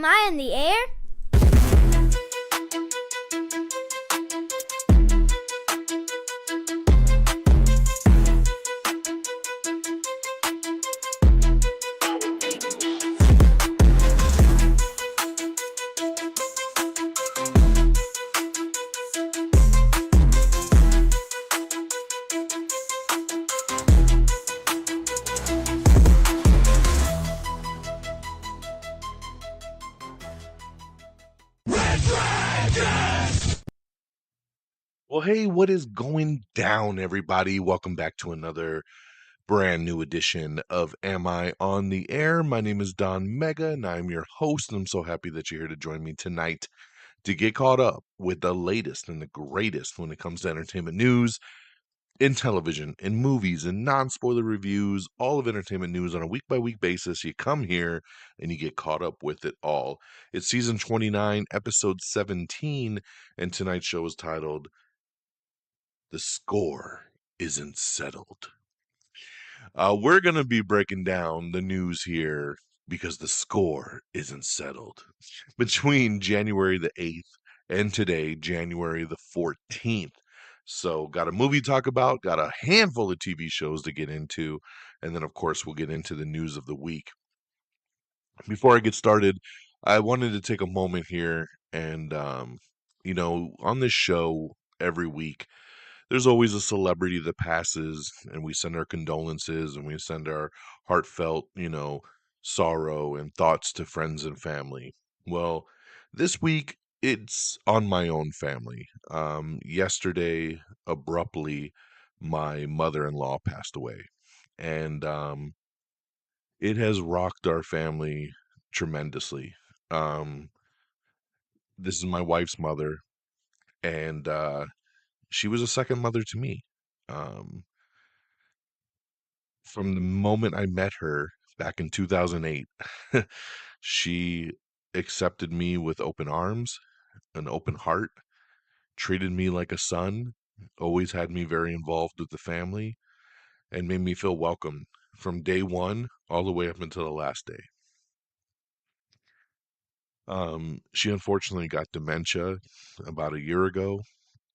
Am I in the air? Well, hey, what is going down, everybody? Welcome back to another brand new edition of Am I on the Air? My name is DONMEGA, and I'm your host, and I'm so happy that you're here to join me tonight to get caught up with the latest and the greatest when it comes to entertainment news in television, in movies, and non-spoiler reviews, all of entertainment news on a week-by-week basis. You come here and you get caught up with it all. It's season 29, episode 17, and tonight's show is titled The Score Isn't Settled. We're going to be breaking down the news here because the score isn't settled. Between January the 8th and today, January the 14th. So, got a movie to talk about, got a handful of TV shows to get into, and then, of course, we'll get into the news of the week. Before I get started, I wanted to take a moment here and, on this show every week, there's always a celebrity that passes, and we send our condolences and we send our heartfelt, sorrow and thoughts to friends and family. Well, this week it's on my own family. Yesterday, abruptly, my mother-in-law passed away, and it has rocked our family tremendously. Um, this is my wife's mother, and she was a second mother to me. Um, from the moment I met her back in 2008, she accepted me with open arms, an open heart, treated me like a son, always had me very involved with the family, and made me feel welcome from day one all the way up until the last day. She unfortunately got dementia about a year ago,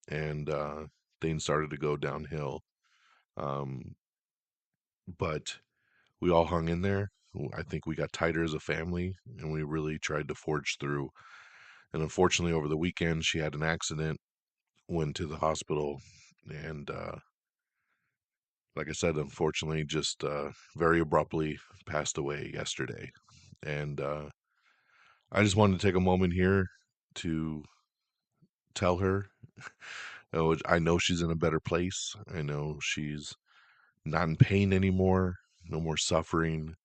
and things started to go downhill. Um, but we all hung in there. I think we got tighter as a family, and we really tried to forge through. And unfortunately, over the weekend, she had an accident, went to the hospital, and like I said, unfortunately, just very abruptly passed away yesterday. And I just wanted to take a moment here to tell her, I know she's in a better place. I know she's not in pain anymore, no more suffering.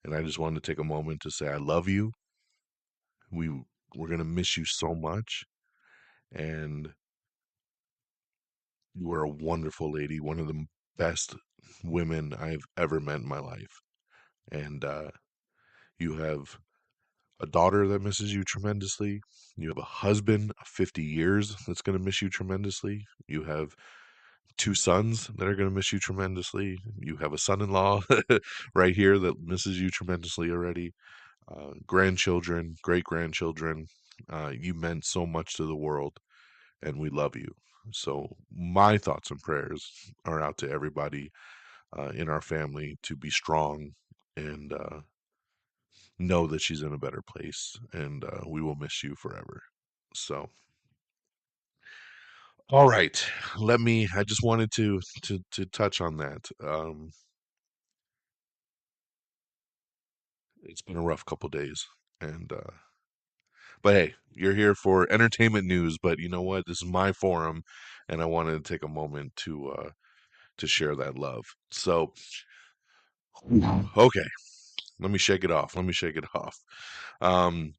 And I just wanted to take a moment to say, I love you. We're going to miss you so much. And you are a wonderful lady, one of the best women I've ever met in my life. And you have a daughter that misses you tremendously. You have a husband of 50 years that's going to miss you tremendously. You have two sons that are going to miss you tremendously. You have a son-in-law right here that misses you tremendously already. Grandchildren, great-grandchildren. You meant so much to the world, and we love you. So my thoughts and prayers are out to everybody in our family to be strong and know that she's in a better place, and we will miss you forever. So, all right, I just wanted to touch on that. It's been a rough couple days, and but hey, you're here for entertainment news. But you know what? This is my forum, and I wanted to take a moment to share that love. So, okay, let me shake it off. Let me shake it off. Um,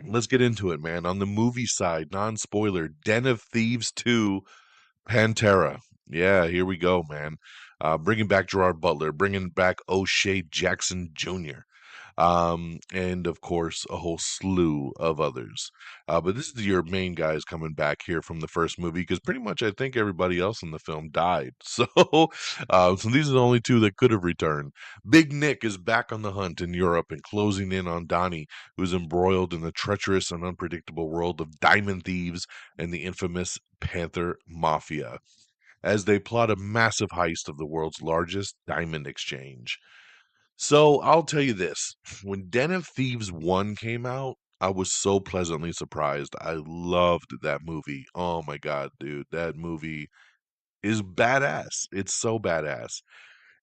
let's get into it, man. On the movie side, non-spoiler, Den of Thieves 2, Pantera. Yeah, here we go, man. Bringing back Gerard Butler, bringing back O'Shea Jackson Jr. and of course a whole slew of others. But this is your main guys coming back here from the first movie because pretty much I think everybody else in the film died. So these are the only two that could have returned. Big Nick is back on the hunt in Europe and closing in on Donnie, who's embroiled in the treacherous and unpredictable world of diamond thieves and the infamous Panther Mafia as they plot a massive heist of the world's largest diamond exchange. So I'll tell you this, when Den of Thieves 1 came out, I was so pleasantly surprised. I loved that movie. Oh my god, dude, that movie is badass. It's so badass.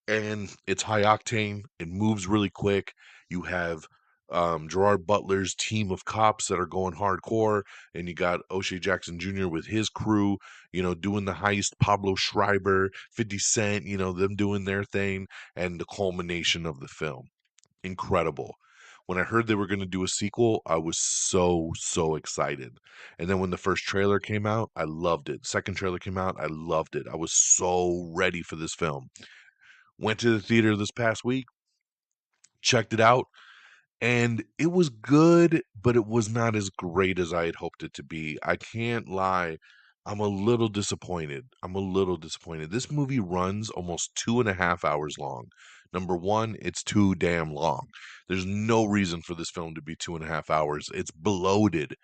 And it's high octane. It moves really quick. You have Gerard Butler's team of cops that are going hardcore, and you got O'Shea Jackson Jr. with his crew, doing the heist. Pablo Schreiber, 50 Cent, them doing their thing, and the culmination of the film. Incredible. When I heard they were going to do a sequel, I was so excited. And then when the first trailer came out, I loved it. Second trailer came out, I loved it. I was so ready for this film. Went to the theater this past week, checked it out, and it was good, but it was not as great as I had hoped it to be. I can't lie. I'm a little disappointed. I'm a little disappointed. This movie runs almost 2.5 hours long. Number one, it's too damn long. There's no reason for this film to be 2.5 hours. It's bloated.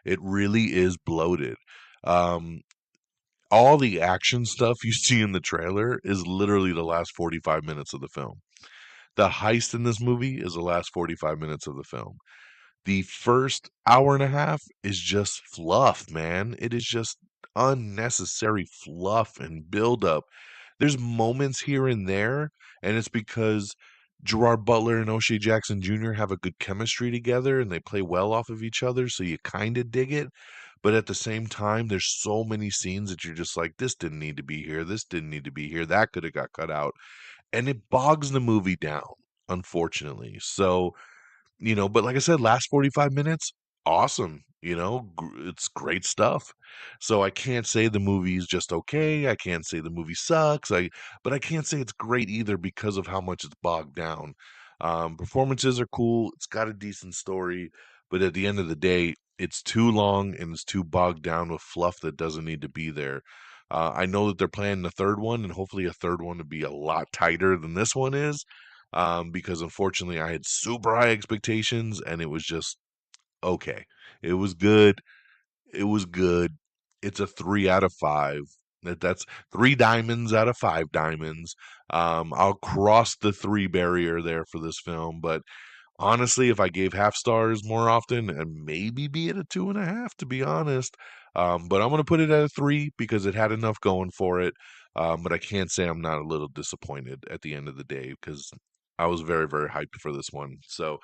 It really is bloated. Um, all the action stuff you see in the trailer is literally the last 45 minutes of the film. The heist in this movie is the last 45 minutes of the film. The first hour and a half is just fluff, man. It is just unnecessary fluff and buildup. There's moments here and there, and it's because Gerard Butler and O'Shea Jackson Jr. have a good chemistry together and they play well off of each other, so you kind of dig it. But at the same time, there's so many scenes that you're just like, this didn't need to be here, this didn't need to be here, that could have got cut out. And it bogs the movie down, unfortunately. So, but like I said, last 45 minutes, awesome. It's great stuff. So I can't say the movie is just okay. I can't say the movie sucks. But I can't say it's great either because of how much it's bogged down. Performances are cool. It's got a decent story, but at the end of the day, it's too long and it's too bogged down with fluff that doesn't need to be there. I know that they're planning a third one, and hopefully a third one to be a lot tighter than this one is because unfortunately I had super high expectations and it was just okay. It was good. It was good. It's a 3 out of 5. That's 3 diamonds out of 5 diamonds. I'll cross the 3 barrier there for this film, but honestly, if I gave half stars more often, and maybe be at a 2.5, to be honest. But I'm going to put it at a 3 because it had enough going for it. But I can't say I'm not a little disappointed at the end of the day because I was very hyped for this one. So,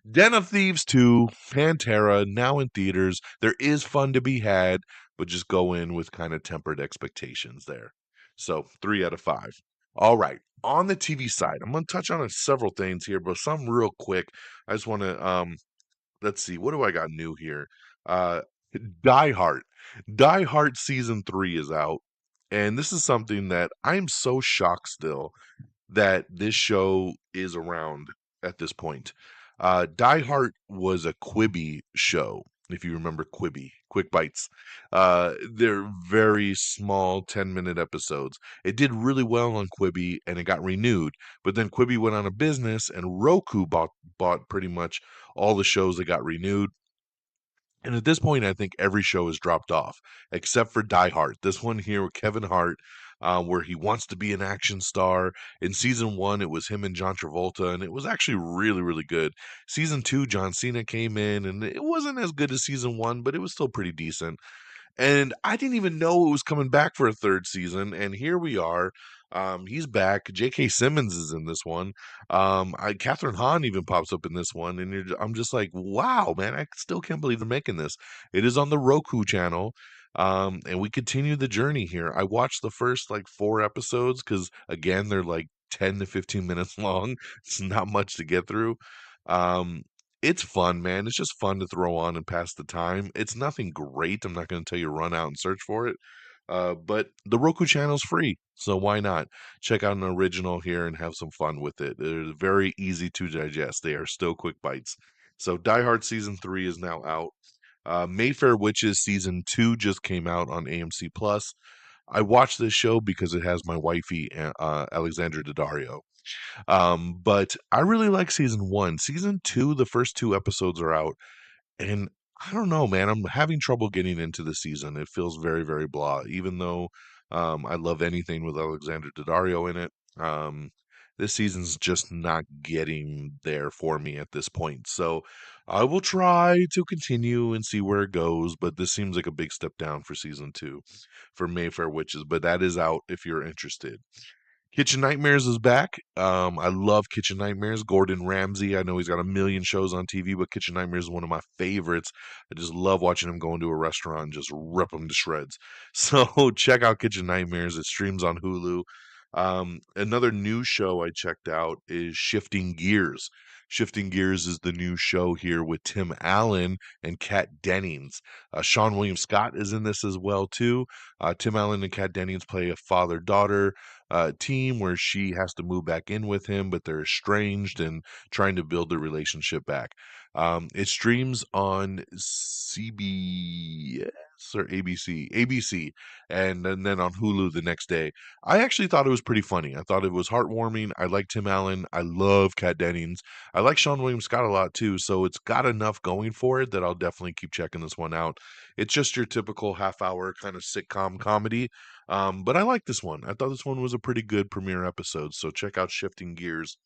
Den of Thieves 2, Pantera, now in theaters. There is fun to be had, but just go in with kind of tempered expectations there. So, 3 out of 5. All right. On the TV side, I'm going to touch on several things here, but some real quick. I just want to let's see, what do I got new here? Uh Die Hart. Die Hart season 3 is out, and this is something that I'm so shocked still that this show is around at this point. Die Hart was a Quibi show, if you remember Quibi, Quick Bites. They're very small 10-minute episodes. It did really well on Quibi and it got renewed, but then Quibi went on a business and Roku bought pretty much all the shows that got renewed. And at this point, I think every show has dropped off except for Die Hart. This one here with Kevin Hart, where he wants to be an action star. In season 1, it was him and John Travolta, and it was actually really good. Season 2, John Cena came in, and it wasn't as good as season 1, but it was still pretty decent. And I didn't even know it was coming back for a third season, and here we are. He's back. J.K. Simmons is in this one. Catherine Hahn even pops up in this one, and I'm just like, wow, man! I still can't believe they're making this. It is on the Roku channel, and we continue the journey here. I watched the first like 4 episodes because again, they're like 10 to 15 minutes long. It's not much to get through. Um, it's fun, man. It's just fun to throw on and pass the time. It's nothing great. I'm not going to tell you run out and search for it. But the Roku channel's free, so why not check out an original here and have some fun with it? They're very easy to digest. They are still quick bites. So Die Hard season 3 is now out. Mayfair Witches season 2 just came out on AMC Plus. I watched this show because it has my wifey, Alexandra Daddario. But I really like season 1. Season 2, the first 2 episodes are out, and I don't know, man. I'm having trouble getting into the season. It feels very, very blah. Even though I love anything with Alexander Daddario in it, this season's just not getting there for me at this point. So I will try to continue and see where it goes. But this seems like a big step down for season 2 for Mayfair Witches. But that is out if you're interested. Kitchen Nightmares is back. I love Kitchen Nightmares. Gordon Ramsay. I know he's got a million shows on TV, but Kitchen Nightmares is one of my favorites. I just love watching him go into a restaurant and just rip them to shreds. So check out Kitchen Nightmares. It streams on Hulu. Another new show I checked out is Shifting Gears. Shifting Gears is the new show here with Tim Allen and Kat Dennings. Sean William Scott is in this as well too. Tim Allen and Kat Dennings play a father-daughter team where she has to move back in with him, but they're estranged and trying to build their relationship back. It streams on CBS or ABC, ABC, and then on Hulu the next day. I actually thought it was pretty funny. I thought it was heartwarming. I like Tim Allen. I love Kat Dennings. I like Sean William Scott a lot too. So it's got enough going for it that I'll definitely keep checking this one out. It's just your typical half hour kind of sitcom comedy. But I like this one. I thought this one was a pretty good premiere episode. So check out Shifting Gears.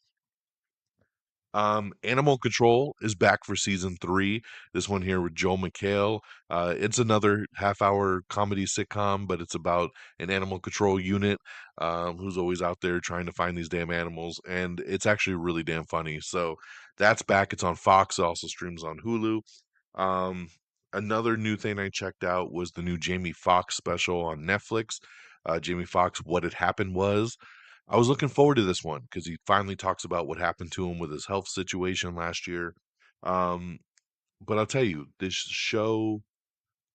Animal Control is back for season 3. This one here with Joel McHale. It's another half-hour comedy sitcom, but it's about an animal control unit who's always out there trying to find these damn animals, and it's actually really damn funny. So that's back. It's on Fox. It also streams on Hulu. Um, Another new thing I checked out was the new Jamie Foxx special on Netflix. Jamie Foxx, What Had Happened Was. I was looking forward to this one because he finally talks about what happened to him with his health situation last year. Um, but I'll tell you, this show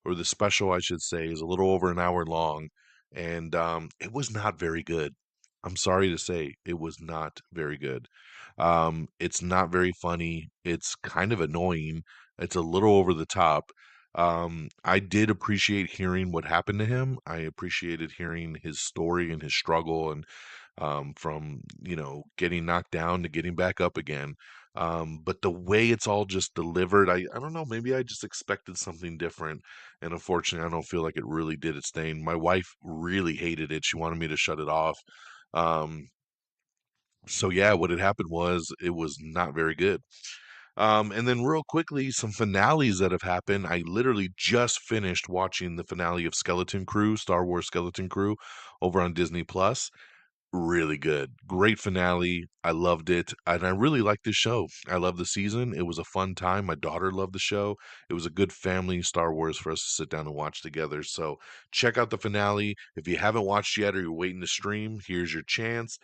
or the special, I should say, is a little over an hour long, and it was not very good. I'm sorry to say, it was not very good. It's not very funny. It's kind of annoying. It's a little over the top. I did appreciate hearing what happened to him. I appreciated hearing his story and his struggle and from getting knocked down to getting back up again. But the way it's all just delivered, I don't know, maybe I just expected something different. And unfortunately, I don't feel like it really did its thing. My wife really hated it. She wanted me to shut it off. Um, so yeah, what had happened was it was not very good. And then real quickly, some finales that have happened. I literally just finished watching the finale of Skeleton Crew, Star Wars Skeleton Crew, over on Disney Plus. Really good. Great finale. I loved it. And I really liked this show. I love the season. It was a fun time. My daughter loved the show. It was a good family Star Wars for us to sit down and watch together. So check out the finale. If you haven't watched yet or you're waiting to stream, here's your chance.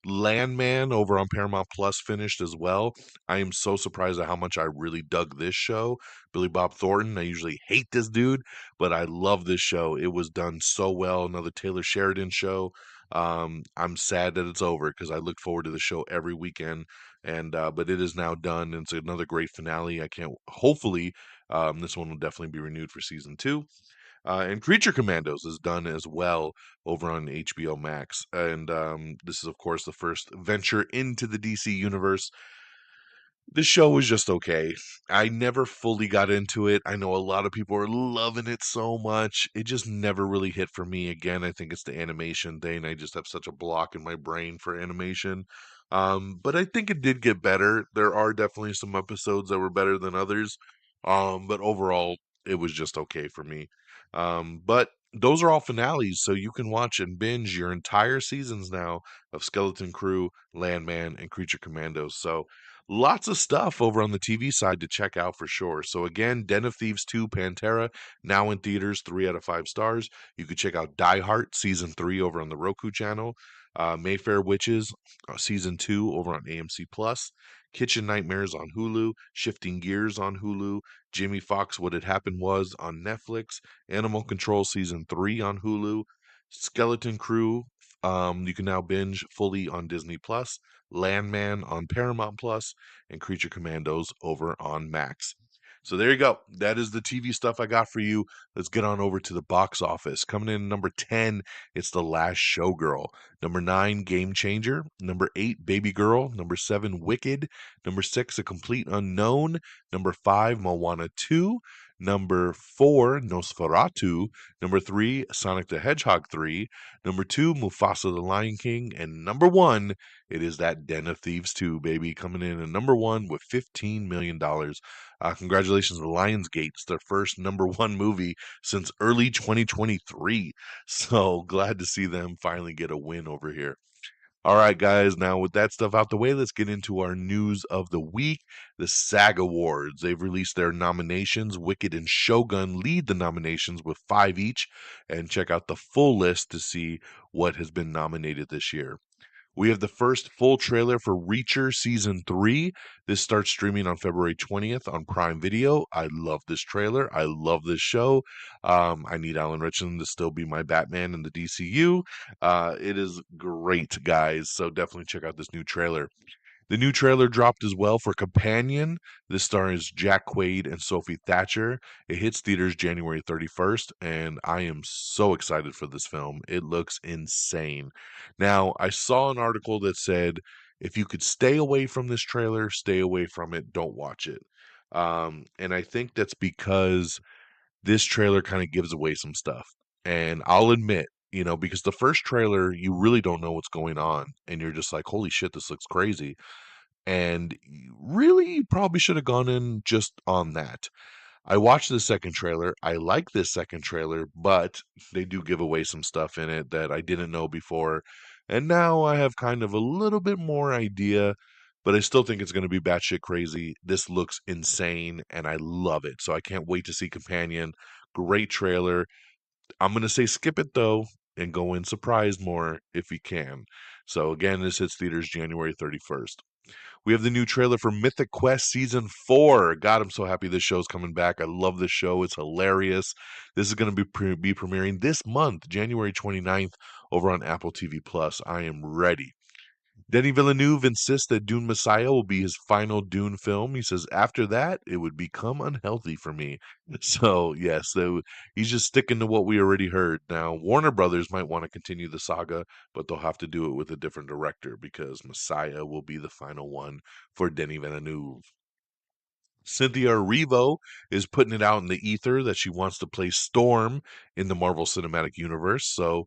Landman over on Paramount Plus finished as well. I am so surprised at how much I really dug this show. Billy Bob Thornton, I usually hate this dude, but I love this show. It was done so well. Another Taylor Sheridan show. I'm sad that it's over because I look forward to the show every weekend, and but it is now done. And it's another great finale. I can't. Hopefully, this one will definitely be renewed for season 2. And Creature Commandos is done as well over on HBO Max. And this is, of course, the first venture into the DC universe. The show was just okay. I never fully got into it. I know a lot of people are loving it so much. It just never really hit for me. Again, I think it's the animation thing. I just have such a block in my brain for animation. But I think it did get better. There are definitely some episodes that were better than others. But overall, it was just okay for me. But those are all finales, so you can watch and binge your entire seasons now of Skeleton Crew, Landman, and Creature Commandos. So lots of stuff over on the TV side to check out for sure. So again, Den of Thieves 2 Pantera, now in theaters, 3 out of 5 stars. You could check out Die Hart season 3 over on the Roku channel. Mayfair Witches season 2 over on AMC Plus. Kitchen Nightmares on Hulu. Shifting Gears on Hulu. Jamie Foxx, What Had Happened Was on Netflix. Animal Control season 3 on Hulu. Skeleton Crew, you can now binge fully on Disney Plus, Landman on Paramount Plus, and Creature Commandos over on Max. So there you go. That is the TV stuff I got for you. Let's get on over to the box office. Coming in number 10, it's The Last Showgirl. Number 9, Game Changer. Number 8, Baby Girl. Number 7, Wicked. Number 6, A Complete Unknown. Number 5, Moana 2. Number 4, Nosferatu. Number 3, Sonic the Hedgehog 3. Number 2, Mufasa the Lion King. And number 1, it is that Den of Thieves 2, baby, coming in at number 1 with $15 million. Congratulations to Lionsgate. It's their first number 1 movie since early 2023. So glad to see them finally get a win over here. All right, guys, now with that stuff out the way, let's get into our news of the week. The SAG Awards. They've released their nominations. Wicked and Shogun lead the nominations with 5 each. And check out the full list to see what has been nominated this year. We have the first full trailer for Reacher Season 3. This starts streaming on February 20th on Prime Video. I love this trailer. I love this show. I need Alan Ritchson to still be my Batman in the DCU. It is great, guys. So definitely check out this new trailer. The new trailer dropped as well for Companion. This stars Jack Quaid and Sophie Thatcher. It hits theaters January 31st, and I am so excited for this film. It looks insane. Now, I saw an article that said if you could stay away from this trailer, stay away from it, don't watch it. And I think that's because this trailer kind of gives away some stuff. And I'll admit, because the first trailer, you really don't know what's going on. And you're just like, holy shit, this looks crazy. And really, you probably should have gone in just on that. I watched the second trailer. I like this second trailer, but they do give away some stuff in it that I didn't know before. And now I have kind of a little bit more idea, but I still think it's going to be batshit crazy. This looks insane, and I love it. So I can't wait to see Companion. Great trailer. I'm going to say skip it though and go in surprise more if you can. So again, this hits theaters January 31st. We have the new trailer for Mythic Quest Season 4. God, I'm so happy this show's coming back. I love this show. It's hilarious. This is going to be premiering this month, January 29th, over on Apple TV Plus. I am ready. Denis Villeneuve insists that Dune Messiah will be his final Dune film. He says, after that, it would become unhealthy for me. So, yes, he's just sticking to what we already heard. Now, Warner Brothers might want to continue the saga, but they'll have to do it with a different director because Messiah will be the final one for Denis Villeneuve. Cynthia Erivo is putting it out in the ether that she wants to play Storm in the Marvel Cinematic Universe. So,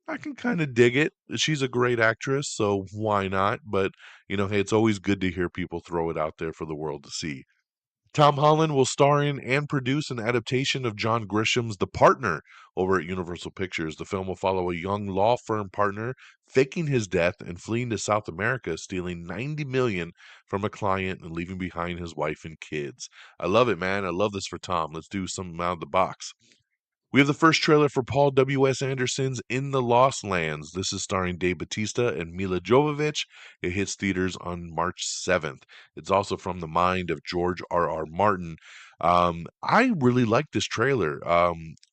I can kind of dig it. She's a great actress, so why not? But, hey, it's always good to hear people throw it out there for the world to see. Tom Holland will star in and produce an adaptation of John Grisham's The Partner over at Universal Pictures. The film will follow a young law firm partner faking his death and fleeing to South America, stealing 90 million from a client and leaving behind his wife and kids. I love it, man. I love this for Tom. Let's do something out of the box. We have the first trailer for Paul W.S. Anderson's In the Lost Lands. This is starring Dave Bautista and Mila Jovovich. It hits theaters on March 7th. It's also from the mind of George R.R. Martin. I really like this trailer.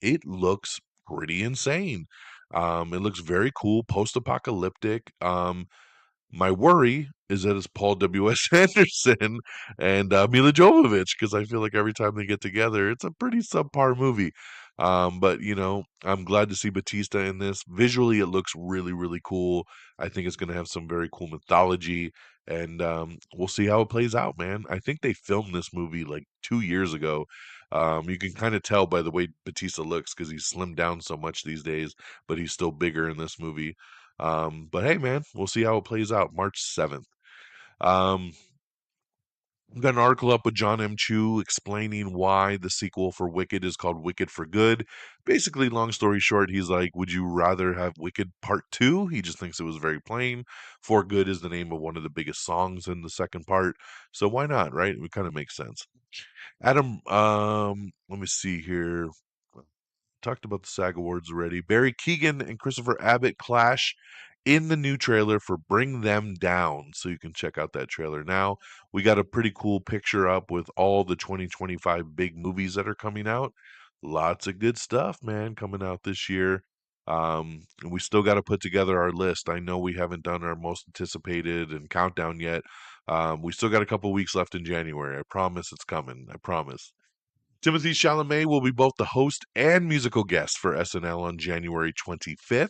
It looks pretty insane. It looks very cool, post-apocalyptic. My worry is that it's Paul W.S. Anderson and Mila Jovovich because I feel like every time they get together, it's a pretty subpar movie. But I'm glad to see Batista in this. Visually, it looks really, really cool. I think it's going to have some very cool mythology, and we'll see how it plays out, man. I think they filmed this movie like 2 years ago. You can kind of tell by the way Batista looks because he's slimmed down so much these days, but he's still bigger in this movie. But hey, man, we'll see how it plays out March 7th. Um, We've got an article up with John M. Chu explaining why the sequel for Wicked is called Wicked for Good. Basically, long story short, he's like, would you rather have Wicked Part 2? He just thinks it was very plain. For Good is the name of one of the biggest songs in the second part. So why not, right? It kind of makes sense. Adam, let me see here. Talked about the SAG Awards already. Barry Keoghan and Christopher Abbott clash in the new trailer for Bring Them Down. So you can check out that trailer now. We got a pretty cool picture up with all the 2025 big movies that are coming out. Lots of good stuff, man, coming out this year. And we still got to put together our list. I know we haven't done our most anticipated and countdown yet. We still got a couple weeks left in January. I promise it's coming. I promise. Timothy Chalamet will be both the host and musical guest for SNL on January 25th.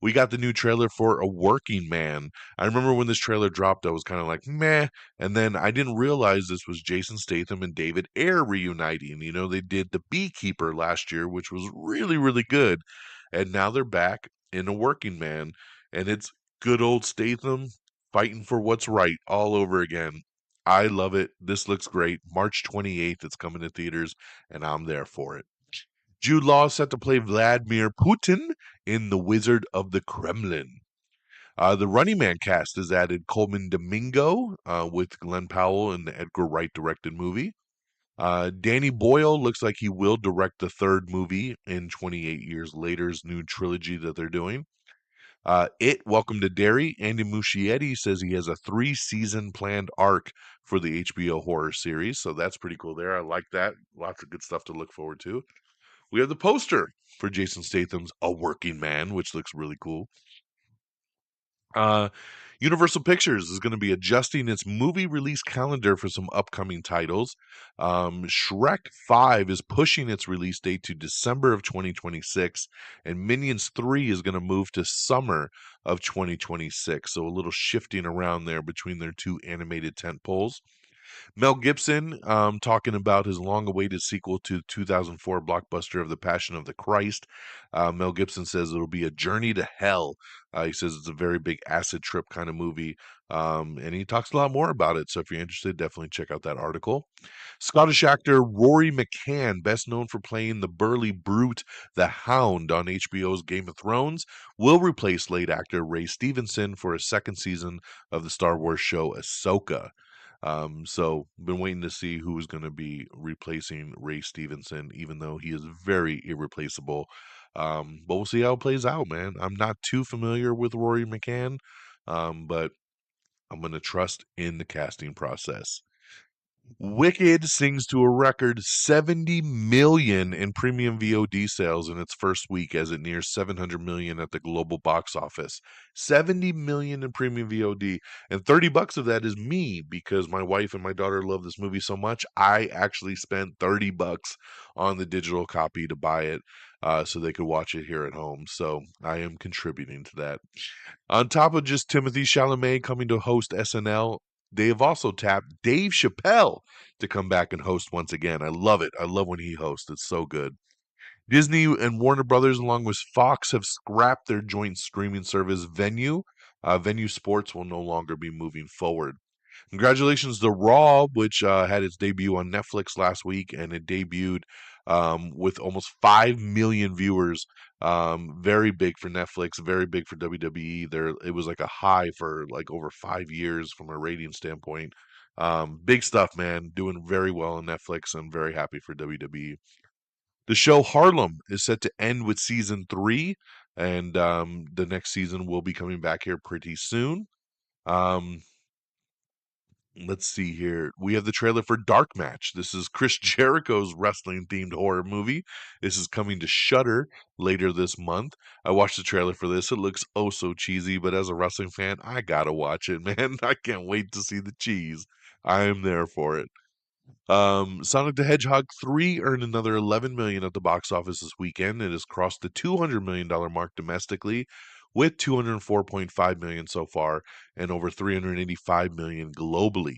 We got the new trailer for A Working Man. I remember when this trailer dropped, I was kind of like, meh. And then I didn't realize this was Jason Statham and David Ayer reuniting. You know, they did The Beekeeper last year, which was really, really good. And now they're back in A Working Man. And it's good old Statham fighting for what's right all over again. I love it. This looks great. March 28th, it's coming to theaters, and I'm there for it. Jude Law is set to play Vladimir Putin in The Wizard of the Kremlin. The Running Man cast has added Coleman Domingo with Glenn Powell in the Edgar Wright directed movie. Danny Boyle looks like he will direct the third movie in 28 Years Later's new trilogy that they're doing. Welcome to Derry. Andy Muschietti says he has a 3-season planned arc for the HBO horror series, so that's pretty cool there. I like that. Lots of good stuff to look forward to. We have the poster for Jason Statham's A Working Man, which looks really cool. Uh, Universal Pictures is going to be adjusting its movie release calendar for some upcoming titles. Shrek 5 is pushing its release date to December of 2026, and Minions 3 is going to move to summer of 2026. So a little shifting around there between their two animated tentpoles. Mel Gibson talking about his long-awaited sequel to 2004 blockbuster of The Passion of the Christ. Mel Gibson says it'll be a journey to hell. He says it's a very big acid trip kind of movie, and he talks a lot more about it. So if you're interested, definitely check out that article. Scottish actor Rory McCann, best known for playing the burly brute, the Hound on HBO's Game of Thrones, will replace late actor Ray Stevenson for a second season of the Star Wars show Ahsoka. So been waiting to see who is going to be replacing Ray Stevenson, even though he is very irreplaceable. But we'll see how it plays out, man. I'm not too familiar with Rory McCann, but I'm going to trust in the casting process. Wicked sings to a record 70 million in premium VOD sales in its first week as it nears 700 million at the global box office. 70 million in premium VOD, and 30 bucks of that is me because my wife and my daughter love this movie so much. I actually spent 30 bucks on the digital copy to buy it so they could watch it here at home. So I am contributing to that. On top of just Timothy Chalamet coming to host SNL, they have also tapped Dave Chappelle to come back and host once again. I love it. I love when he hosts. It's so good. Disney and Warner Brothers, along with Fox, have scrapped their joint streaming service Venue. Venue Sports will no longer be moving forward. Congratulations to Raw, which had its debut on Netflix last week, and it debuted with almost 5 million viewers. Very big for Netflix, very big for WWE. It was like a high for like over 5 years from a rating standpoint. Big stuff, man. Doing very well on Netflix. I'm very happy for WWE. The show Harlem is set to end with season 3, and the next season will be coming back here pretty soon. Um, Let's see here. We have the trailer for Dark Match. This is Chris Jericho's wrestling themed horror movie. This is coming to Shudder later this month. I watched the trailer for this. It looks oh so cheesy, but as a wrestling fan, I gotta watch it, man. I can't wait to see the cheese. I am there for it. Sonic the Hedgehog 3 earned another 11 million at the box office this weekend. It has crossed the $200 million mark domestically with 204.5 million so far and over 385 million globally.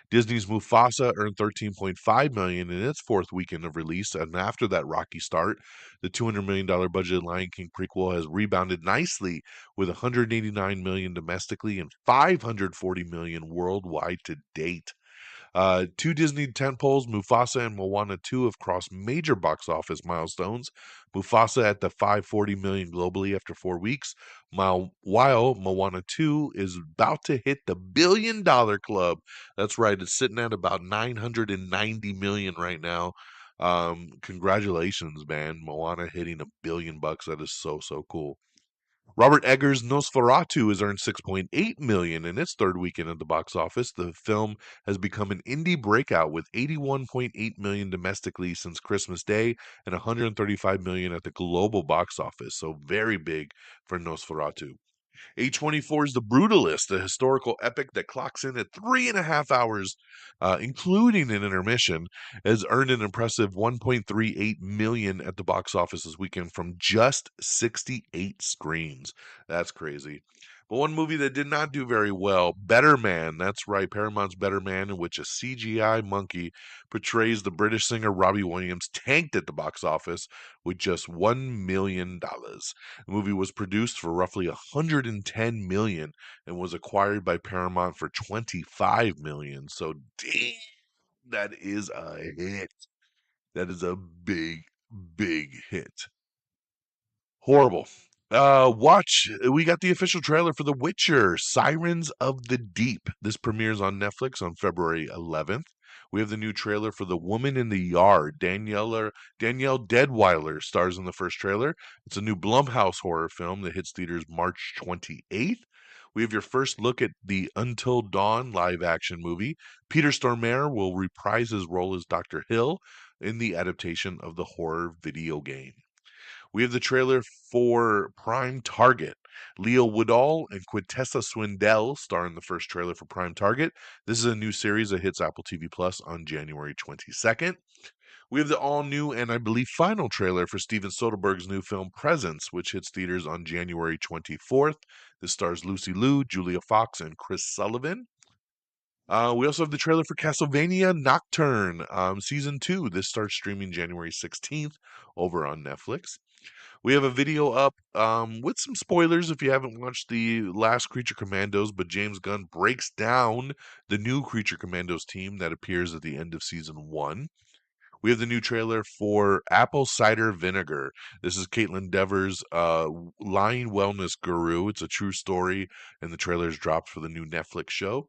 Disney's Mufasa earned 13.5 million in its fourth weekend of release, and after that rocky start, the $200 million budget Lion King prequel has rebounded nicely with 189 million domestically and 540 million worldwide to date. Two Disney tentpoles, Mufasa and Moana 2, have crossed major box office milestones. Mufasa at the 540 million globally after 4 weeks, while Moana 2 is about to hit the $1 billion club. That's right, it's sitting at about 990 million right now. Congratulations, man. Moana hitting $1 billion. That is so, so cool. Robert Eggers' Nosferatu has earned 6.8 million in its third weekend at the box office. The film has become an indie breakout with 81.8 million domestically since Christmas Day and 135 million at the global box office. So very big for Nosferatu. A24's The Brutalist, a historical epic that clocks in at 3.5 hours, including an intermission, has earned an impressive 1.38 million at the box office this weekend from just 68 screens. That's crazy. But one movie that did not do very well, Better Man. That's right, Paramount's Better Man, in which a CGI monkey portrays the British singer Robbie Williams, tanked at the box office with just $1 million. The movie was produced for roughly 110 million and was acquired by Paramount for 25 million. So dang, that is a hit. That is a big, big hit. Horrible. We got the official trailer for The Witcher, Sirens of the Deep. This premieres on Netflix on February 11th. We have the new trailer for The Woman in the Yard. Danielle Deadweiler stars in the first trailer. It's a new Blumhouse horror film that hits theaters March 28th. We have your first look at the Until Dawn live action movie. Peter Stormare will reprise his role as Dr. Hill in the adaptation of the horror video game. We have the trailer for Prime Target. Leo Woodall and Quintessa Swindell star in the first trailer for Prime Target. This is a new series that hits Apple TV Plus on January 22nd. We have the all new and I believe final trailer for Steven Soderbergh's new film Presence, which hits theaters on January 24th. This stars Lucy Liu, Julia Fox, and Chris Sullivan. We also have the trailer for Castlevania Nocturne, Season 2. This starts streaming January 16th over on Netflix. We have a video up with some spoilers if you haven't watched the last Creature Commandos, but James Gunn breaks down the new Creature Commandos team that appears at the end of season 1. We have the new trailer for Apple Cider Vinegar. This is Caitlin Devers' lying wellness guru. It's a true story, and the trailer is dropped for the new Netflix show.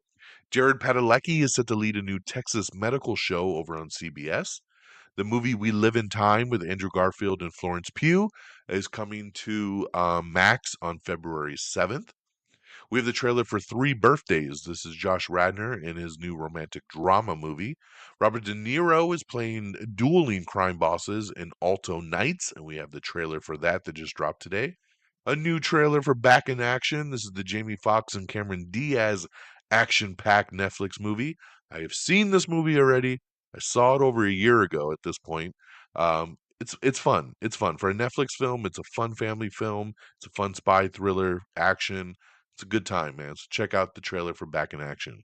Jared Padalecki is set to lead a new Texas medical show over on CBS. The movie We Live in Time with Andrew Garfield and Florence Pugh is coming to Max on February 7th. We have the trailer for Three Birthdays. This is Josh Radnor in his new romantic drama movie. Robert De Niro is playing dueling crime bosses in Alto Nights, and we have the trailer for that just dropped today. A new trailer for Back in Action. This is the Jamie Foxx and Cameron Diaz action-packed Netflix movie. I have seen this movie already. I saw it over a year ago at this point. It's fun. It's fun for a Netflix film. It's a fun family film. It's a fun spy thriller action. It's a good time, man. So check out the trailer for Back in Action.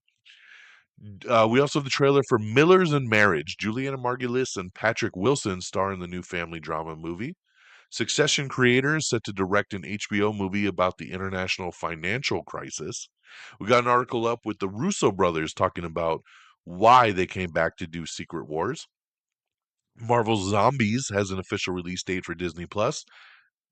We also have the trailer for Millers in Marriage. Juliana Margulies and Patrick Wilson star in the new family drama movie. Succession creator is set to direct an HBO movie about the international financial crisis. We got an article up with the Russo brothers talking about why they came back to do Secret Wars. Marvel's Zombies has an official release date for Disney Plus,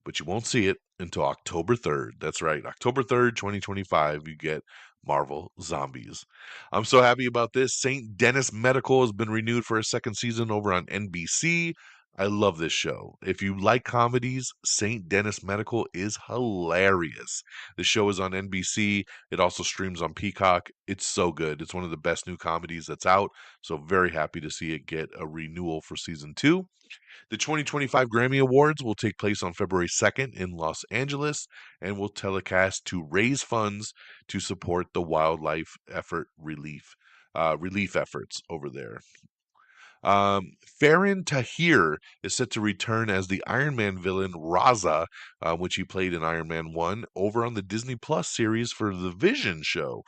but you won't see it until October 3rd. That's right, October 3rd, 2025, you get Marvel Zombies. I'm so happy about this. St. Denis Medical has been renewed for a second season over on NBC. I love this show. If you like comedies, St. Denis Medical is hilarious. The show is on NBC. It also streams on Peacock. It's so good. It's one of the best new comedies that's out. So very happy to see it get a renewal for season 2. The 2025 Grammy Awards will take place on February 2nd in Los Angeles and will telecast to raise funds to support the wildlife effort relief efforts over there. Farron Tahir is set to return as the Iron Man villain Raza, which he played in Iron Man 1, over on the Disney Plus series for the Vision show.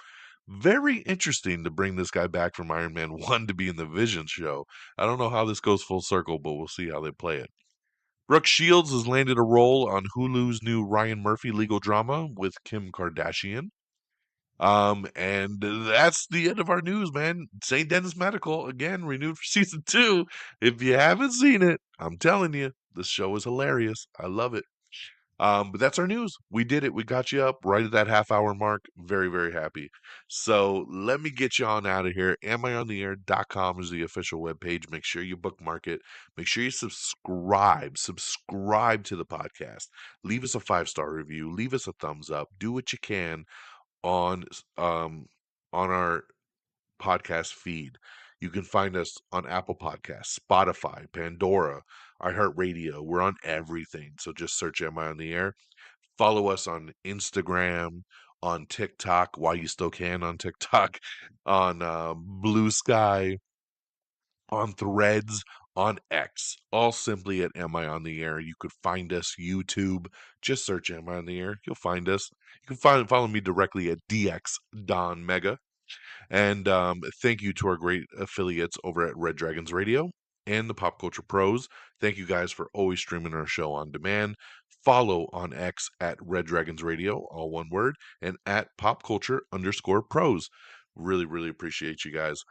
Very interesting to bring this guy back from Iron Man 1 to be in the Vision show. I don't know how this goes full circle, but we'll see how they play it. Brooke Shields has landed a role on Hulu's new Ryan Murphy legal drama with Kim Kardashian. And that's the end of our news, man. St. Denis Medical, again, renewed for season 2. If you haven't seen it, I'm telling you, this show is hilarious. I love it. But that's our news. We did it. We got you up right at that half-hour mark. Very, very happy. So let me get you on out of here. AmIOnTheAir.com is the official webpage. Make sure you bookmark it. Make sure you subscribe. Subscribe to the podcast. Leave us a 5-star review. Leave us a thumbs up. Do what you can on um on our podcast feed. You can find us on Apple Podcasts, Spotify, Pandora, iHeartRadio. We're on everything. So just search Am I on the Air? Follow us on Instagram, on TikTok, while you still can on TikTok, on Blue Sky, on Threads, on X, all simply at Am I on the Air? You could find us YouTube. Just search Am I on the Air? You'll find us. You can follow me directly at DX Don Mega. And thank you to our great affiliates over at Red Dragons Radio and the Pop Culture Pros. Thank you guys for always streaming our show on demand. Follow on X at Red Dragons Radio, all one word, and at Pop Culture _ Pros. Really, really appreciate you guys.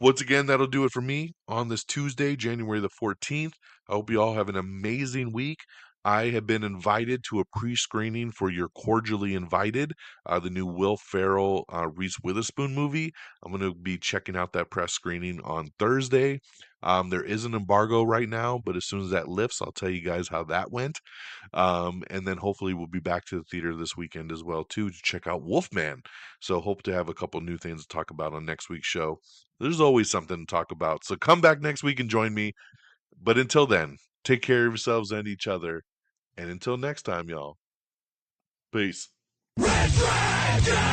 Once again, that'll do it for me on this Tuesday, January the 14th. I hope you all have an amazing week. I have been invited to a pre-screening for You're Cordially Invited, the new Will Ferrell, Reese Witherspoon movie. I'm going to be checking out that press screening on Thursday. There is an embargo right now, but as soon as that lifts, I'll tell you guys how that went. And then hopefully we'll be back to the theater this weekend as well, too, to check out Wolfman. So hope to have a couple new things to talk about on next week's show. There's always something to talk about. So come back next week and join me. But until then, take care of yourselves and each other. And until next time, y'all. Peace. Red Dragon!